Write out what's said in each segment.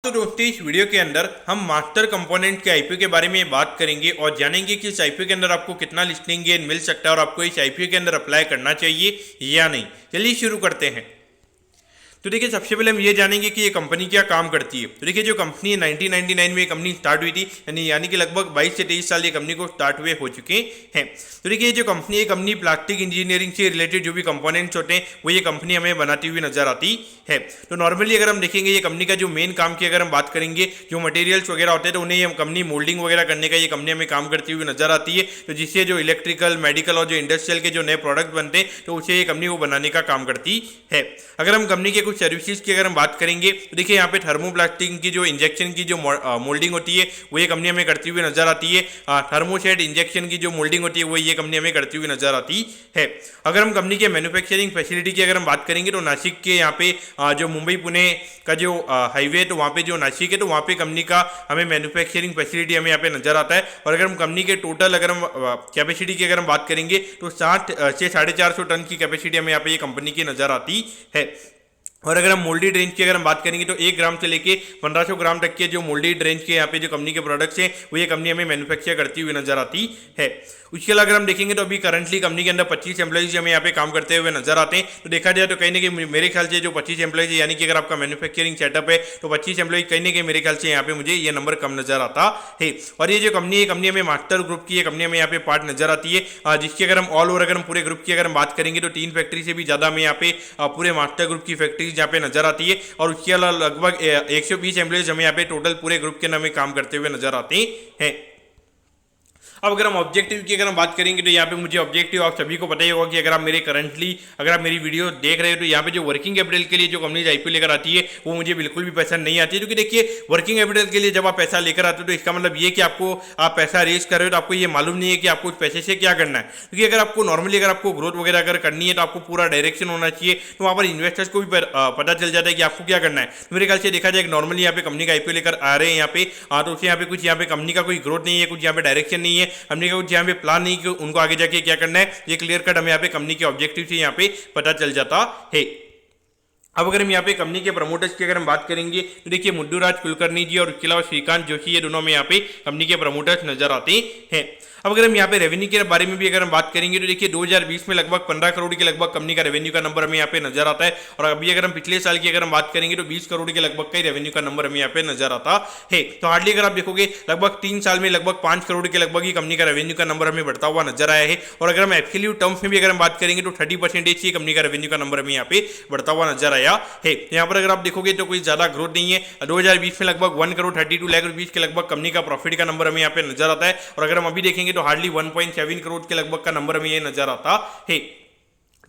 तो दोस्तों इस वीडियो के अंदर हम मास्टर कंपोनेंट के आईपीओ के बारे में बात करेंगे और जानेंगे कि इस आईपीओ के अंदर आपको कितना लिस्टिंग गेन मिल सकता है और आपको इस आईपीओ के अंदर अप्लाई करना चाहिए या नहीं। चलिए शुरू करते हैं। तो देखिए सबसे पहले हम ये जानेंगे कि ये कंपनी क्या काम करती है। तो देखिए जो कंपनी है 1999 में ये कंपनी स्टार्ट हुई थी, यानी कि लगभग 22 से 23 साल ये कंपनी को स्टार्ट हुए हो चुके हैं। तो देखिए ये जो कंपनी है, कंपनी प्लास्टिक इंजीनियरिंग से रिलेटेड जो भी कंपोनेंट्स होते हैं वो ये कंपनी हमें बनाती हुई नजर आती है। तो नॉर्मली अगर हम देखेंगे ये कंपनी का जो मेन काम की अगर हम बात करेंगे, जो मटेरियल्स वगैरह होते हैं तो उन्हें ये कंपनी मोल्डिंग वगैरह करने का ये कंपनी हमें काम करती हुई नजर आती है। तो जिससे जो इलेक्ट्रिकल, मेडिकल और जो इंडस्ट्रियल के जो नए प्रोडक्ट बनते हैं तो उसे ये कंपनी वो बनाने का काम करती है। अगर हम कंपनी के कुछ सर्विसेज की अगर हम बात करेंगे तो देखिए यहाँ पे थर्मोप्लास्टिक की जो इंजेक्शन की जो मोल्डिंग होती है वो ये कंपनी हमें करती हुई नजर आती है। थर्मोसेट इंजेक्शन की जो मोल्डिंग होती है वो ये कंपनी हमें करती हुई नजर आती है। अगर हम कंपनी के मैन्युफैक्चरिंग फैसिलिटी की अगर हम बात करेंगे तो नासिक के यहाँ पे जो मुंबई पुणे का जो हाईवे तो वहाँ पे जो नासिक है तो वहाँ पे कंपनी का हमें मैन्युफैक्चरिंग फैसिलिटी हमें यहाँ पे नजर आता है। और अगर हम कंपनी के टोटल अगर हम कैपेसिटी की अगर हम बात करेंगे तो 60 से 450 टन की कैपेसिटी हमें यहाँ पे ये कंपनी की नजर आती है। और अगर हम मोल्डेड रेंज की अगर हम बात करेंगे तो 1 ग्राम से लेके 1500 ग्राम तक के जो मोल्डेड रेंज के यहाँ पे जो कंपनी के प्रोडक्ट्स हैं वो ये कंपनी हमें मैन्युफैक्चर करती हुई नजर आती है। उसके अलावा अगर हम देखेंगे तो अभी करंटली कंपनी के अंदर 25 एम्प्लॉइज हमें यहाँ पे काम करते हुए नजर आते हैं। तो देखा जाए तो कहीं ना कहीं मेरे ख्याल से जो 25 एम्प्लॉइज है, यानी कि अगर आपका मैन्युफैक्चरिंग सेटअप है तो 25 एम्प्लॉइज कहीं ना कहीं मेरे ख्याल से यहाँ पे मुझे ये नंबर कम नजर आता है। और ये जो कंपनी है, कंपनी हमें मास्टर ग्रुप की कंपनी हमें यहाँ पे पार्ट नजर आती है, जिसकी अगर हम ऑल ओवर अगर हम पूरे ग्रुप की अगर हम बात करेंगे तो 3 फैक्ट्री से भी ज्यादा हमें यहाँ पे पूरे मास्टर ग्रुप की फैक्ट्रीज यहाँ पे नजर आती है। और उसके अलावा लगभग 120 एम्प्लॉइज हमें यहाँ पे टोटल पूरे ग्रुप के नाम में काम करते हुए नजर आते हैं। अब अगर हम ऑब्जेक्टिव की अगर हम बात करेंगे तो यहाँ पे मुझे ऑब्जेक्टिव आप सभी को पता ही होगा कि अगर आप मेरी वीडियो देख रहे हो तो यहाँ पे जो वर्किंग कैपिटल के लिए जो कंपनी आईपीओ लेकर आती है वो मुझे बिल्कुल भी पसंद नहीं आती है। क्योंकि देखिए वर्किंग कैपिटल के लिए जब आप पैसा लेकर आते हो तो इसका मतलब ये कि आप पैसा रेज कर रहे हो तो आपको ये मालूम नहीं है कि आपको उस पैसे से क्या करना है। क्योंकि अगर आपको नॉर्मली अगर आपको ग्रोथ वगैरह अगर करनी है तो आपको पूरा डायरेक्शन होना चाहिए, तो वहाँ पर इन्वेस्टर्स को भी पता चल जाता है कि आपको क्या करना है। तो मेरे ख्याल से देखा जाए नॉर्मली यहाँ पे कंपनी का आईपीओ लेकर आ रहे हैं यहाँ पे, तो उससे यहाँ पे कुछ यहाँ पे कंपनी का कोई ग्रोथ नहीं है, कुछ यहाँ पे डायरेक्शन नहीं है, कंपनी का कुछ यहाँ पे प्लान नहीं कि उनको आगे जाके क्या करना है। ये क्लियर कट हमें यहाँ पे कंपनी के ऑब्जेक्टिव से यहाँ पे पता चल जाता है। अब अगर हम यहाँ पे कंपनी के प्रमोटर्स की अगर हम बात करेंगे तो देखिए मुद्दूराज कुलकर्णी जी और उसके अलावा श्रीकांत जोशी, ये दोनों में यहाँ पे कंपनी के प्रमोटर्स नजर आते हैं। अब अगर हम यहाँ पे रेवेन्यू के बारे में भी अगर हम बात करेंगे तो देखिए 2020 में लगभग 15 करोड़ के लगभग कंपनी का रेवेन्यू का नंबर हमें यहाँ पे नजर आता है। और अभी अगर हम पिछले साल की अगर हम बात करेंगे तो 20 करोड़ के लगभग का रेवेन्यू का नंबर हमें यहाँ पे नजर आता है। तो हार्डली अगर आप देखोगे लगभग 3 साल में लगभग 5 करोड़ के लगभग ही कंपनी का रेवेन्यू का नंबर हमें बढ़ता हुआ नजर आया है। और अगर हम एब्सोल्यूट टर्म्स में भी अगर हम बात करेंगे तो 30% ही कंपनी का रेवेन्यू का नंबर हमें यहाँ पे बढ़ता हुआ नजर आया है। यहाँ पर अगर आप देखोगे तो कोई ज्यादा ग्रोथ नहीं है। 2020 में लगभग 1 करोड़ 32 लाख रुपीज के लगभग कंपनी का प्रॉफिट का नंबर हमें यहाँ पे नजर आता है। और अगर हम अभी देखेंगे तो हार्डली 1.7 करोड़ के लगभग का नंबर हमें ये नजर आता है।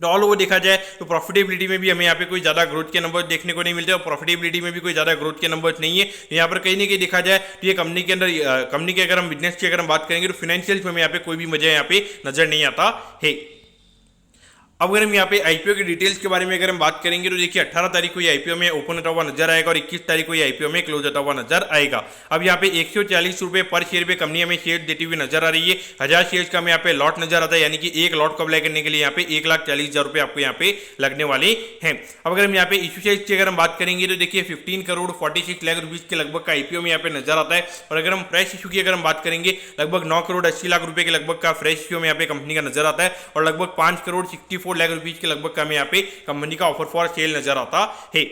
तो ऑल ओवर देखा जाए तो प्रॉफिटेबिलिटी में भी हमें यहाँ पे कोई ज्यादा ग्रोथ के नंबर देखने को नहीं मिलते और प्रॉफिटेबिलिटी में भी कोई ज्यादा ग्रोथ के नंबर नहीं है। यहाँ पर कहीं ना कहीं देखा जाए तो ये कंपनी के अंदर कंपनी के अगर हम बिजनेस की अगर हम बात करेंगे तो फाइनेंशियल्स में हमें यहाँ पे कोई भी मजा यहाँ पे नजर नहीं आता है। अब अगर हम यहाँ पे आईपीओ की डिटेल्स के बारे में अगर हम बात करेंगे तो देखिए 18 तारीख को ये आईपीओ में ओपन होता हुआ नजर आएगा और 21 तारीख को ये आईपीओ में क्लोज होता हुआ नजर आएगा। अब यहाँ पे 140 रुपए पर शेयर पे कंपनी हमें शेयर देती हुई नजर आ रही है। 1000 शेयर का हमें यहाँ पे लॉट नजर आता है, यानी कि एक लॉट को अप्लाई करने के लिए यहाँ पे 1,40,000 रुपए आपको यहाँ पे लगने वाले हैं। अब अगर हम यहाँ पे इशू साइज की अगर हम बात करेंगे तो देखिए 15 करोड़ 46 लाख रुपीज के लगभग का आईपीओ में यहाँ पे नजर आता है। और अगर हम फ्रेश इशू की अगर हम बात करेंगे लगभग 9 करोड़ 80 लाख रुपए के लगभग का फ्रेश इशू में यहाँ पे कंपनी का नजर आता है। और लगभग 5 करोड़ 64 लाख रुपीज के लगभग का हमें यहाँ पे कंपनी का ऑफर फॉर सेल नजर आता है।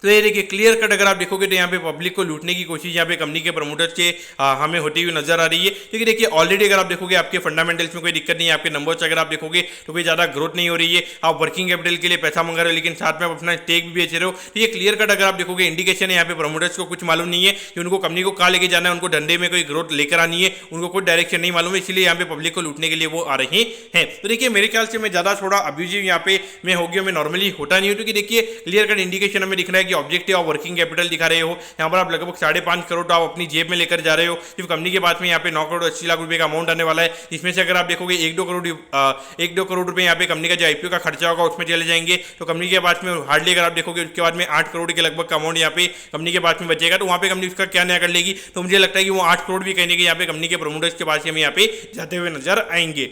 तो ये देखिए क्लियर कट अगर आप देखोगे तो यहाँ पे पब्लिक को लूटने की कोशिश यहाँ पे कंपनी के प्रमोटर्स से हमें होती हुई नजर आ रही है। क्योंकि देखिए ऑलरेडी अगर आप देखोगे आपके फंडामेंटल्स में कोई दिक्कत नहीं है, आपके नंबर्स अगर आप देखोगे तो कोई ज्यादा ग्रोथ नहीं हो रही है। आप वर्किंग कैपिटल के लिए पैसा मंगा रहे हो लेकिन साथ में आप अपना स्टेक भी बेच रहे हो। तो ये क्लियर कट अगर आप देखोगे इंडिकेशन है यहाँ पे प्रमोटर्स को कुछ मालूम नहीं है कि उनको कंपनी को कहाँ लेके जाना है, उनको धंधे में कोई ग्रोथ लेकर आनी है, उनको कोई डायरेक्शन नहीं मालूम है, इसलिए यहाँ पे पब्लिक को लूटने के लिए वो आ रहे हैं। तो देखिए मेरे ख्याल से मैं ज्यादा थोड़ा अब्यूजिव यहाँ पे मैं हो गया, मैं नॉर्मली होता नहीं हूँ। क्योंकि देखिए क्लियर कट इंडिकेशन हमें दिख रहा है कि ऑब्जेक्टिव ऑफ वर्किंग कैपिटल दिखा रहे हो। यहाँ पर आप लगभग 5.5 करोड़ आप अपनी जेब में लेकर जा रहे हो। सिर्फ कंपनी के पास में यहाँ पे 9 करोड़ 80 लाख रुपए का अमाउंट आने वाला है। इसमें से अगर आप देखोगे 1-2 करोड़ रुपए यहाँ पे कंपनी का जो आईपीओ का खर्चा होगा उसमें चले जाएंगे। तो कंपनी के पास में हार्डली अगर आप देखोगे उसके बाद में 8 करोड़ के लगभग का अमाउंट यहाँ पे कंपनी के पास में बचेगा। तो वहाँ पे कंपनी उसका क्या नया कर लेगी। तो मुझे लगता है कि वो 8 करोड़ भी कहने के यहाँ पे कंपनी के प्रमोटर्स के पास हमें यहाँ पे जाते हुए नजर आएंगे।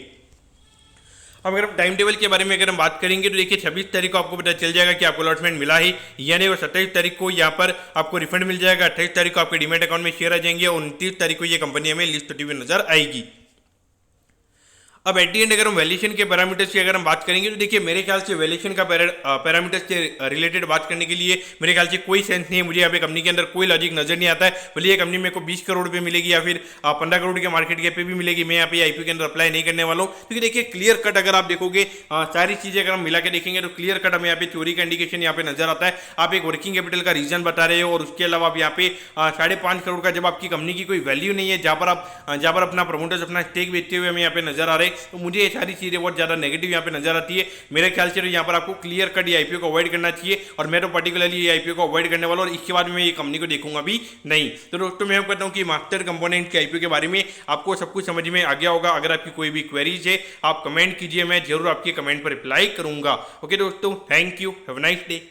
अब अगर हम टाइम टेबल के बारे में अगर हम बात करेंगे तो देखिए 26 तारीख को आपको पता चल जाएगा कि आपको अलॉटमेंट मिला ही या नहीं, और 27 तारीख को यहाँ पर आपको रिफंड मिल जाएगा, 28 तारीख को आपके डीमेट अकाउंट में शेयर आ जाएंगे और 29 तारीख को ये कंपनी हमें लिस्ट होती हुई नजर आएगी। अब एट दी एंड अगर हम वैल्यूएशन के पैरामीटर्स की अगर हम बात करेंगे तो देखिए मेरे ख्याल से वैल्यूएशन का पैरामीटर्स के रिलेटेड बात करने के लिए मेरे ख्याल से कोई सेंस नहीं है, मुझे यहाँ पे कंपनी के अंदर कोई लॉजिक नजर नहीं आता है। भले ये कंपनी मेरे को 20 करोड़ पे मिलेगी या फिर 15 करोड़ के मार्केट कैप पे भी मिलेगी, मैं यहाँ पे आईपीओ के अंदर अप्लाई नहीं करने वाला हूँ, क्योंकि देखिए क्लियर कट अगर आप देखोगे सारी चीजें अगर हम मिला के देखेंगे तो क्लियर कट हमें यहाँ पे चोरी का इंडिकेशन यहाँ पे नजर आता है। आप एक वर्किंग कैपिटल का रीजन बता रहे हो और उसके अलावा आप यहाँ पे 5.5 करोड़ का जब आपकी कंपनी की कोई वैल्यू नहीं है, जहाँ पर अपना प्रमोटर्स अपना स्टेक बेचते हुए हमें यहाँ पे नजर आ रहे हैं, तो मुझे ये सारी चीजें बहुत ज्यादा नेगेटिव यहाँ पे नजर आती है। मेरे ख्याल से तो यहाँ पर आपको क्लियर कट ये आईपीओ को अवॉइड करना चाहिए और मैं तो पर्टिकुलरली ये आईपीओ को अवॉइड करने वाला और इसके बाद मैं ये कंपनी को देखूंगा भी नहीं। तो दोस्तों मैं कहता हूँ कि मास्टर कंपोनेंट के आईपीओ के बारे में आपको सब कुछ समझ में आ गया होगा। अगर आपकी कोई भी क्वेरीज है आप कमेंट कीजिए, मैं जरूर आपके कमेंट पर रिप्लाई करूंगा। ओके दोस्तों, thank you, have a nice day.